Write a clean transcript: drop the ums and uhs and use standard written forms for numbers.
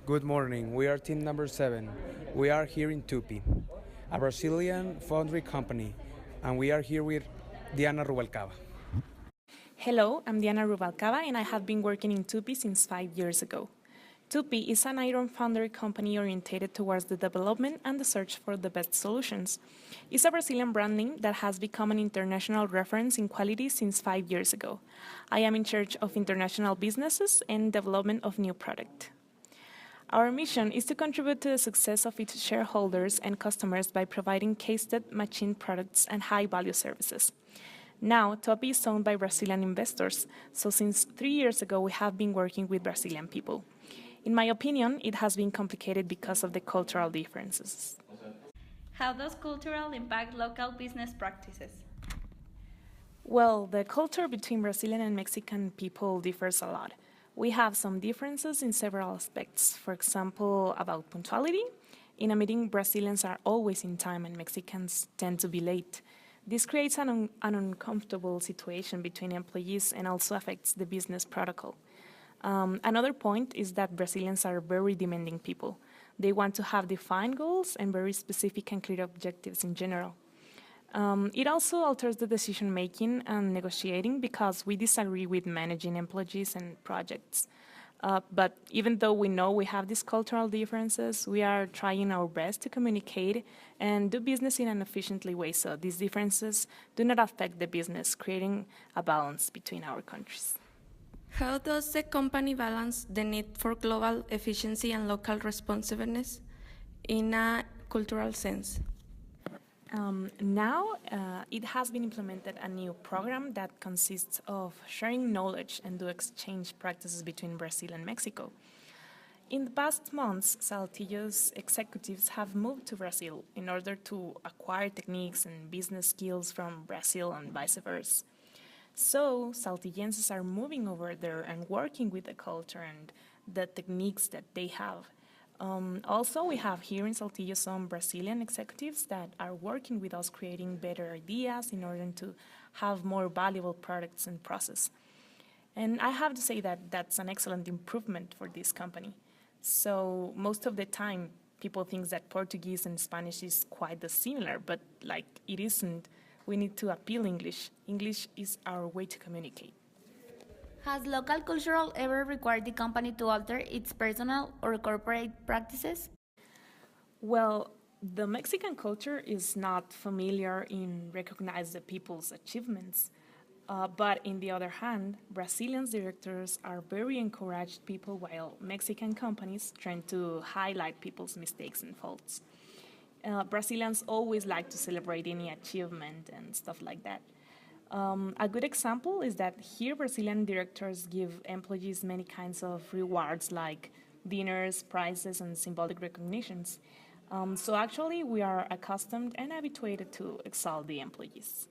Good morning. We are team number 7. We are here in Tupi, a Brazilian foundry company, and we are here with Diana Rubalcaba. Hello, I'm Diana Rubalcaba, and I have been working in Tupi since 5 years ago. Tupi is an iron foundry company oriented towards the development and the search for the best solutions. It's a Brazilian brand name that has become an international reference in quality since 5 years ago. I am in charge of international businesses and development of new product. Our mission is to contribute to the success of its shareholders and customers by providing case-tested machine products and high-value services. Now, Tupi is owned by Brazilian investors, so since 3 years ago we have been working with Brazilian people. In my opinion, it has been complicated because of the cultural differences. How does cultural impact local business practices? Well, the culture between Brazilian and Mexican people differs a lot. We have some differences in several aspects. For example, about punctuality. In a meeting, Brazilians are always in time and Mexicans tend to be late. This creates an uncomfortable situation between employees and also affects the business protocol. Another point is that Brazilians are very demanding people. They want to have defined goals and very specific and clear objectives in general. It also alters the decision-making and negotiating because we disagree with managing employees and projects. But even though we know we have these cultural differences, we are trying our best to communicate and do business in an efficiently way so these differences do not affect the business, creating a balance between our countries. How does the company balance the need for global efficiency and local responsiveness in a cultural sense? Now, it has been implemented a new program that consists of sharing knowledge and to exchange practices between Brazil and Mexico. In the past months, Saltillo's executives have moved to Brazil in order to acquire techniques and business skills from Brazil and vice versa. So, Saltillenses are moving over there and working with the culture and the techniques that they have. Also, we have here in Saltillo some Brazilian executives that are working with us creating better ideas in order to have more valuable products and process. And I have to say that that's an excellent improvement for this company. So most of the time, people think that Portuguese and Spanish is quite similar, but like it isn't. We need to appeal English. English is our way to communicate. Has local culture ever required the company to alter its personal or corporate practices? Well, the Mexican culture is not familiar in recognize the people's achievements. But in the other hand, Brazilian directors are very encouraged people while Mexican companies try to highlight people's mistakes and faults. Brazilians always like to celebrate any achievement and stuff like that. A good example is that here Brazilian directors give employees many kinds of rewards like dinners, prizes, and symbolic recognitions. So actually we are accustomed and habituated to exalt the employees.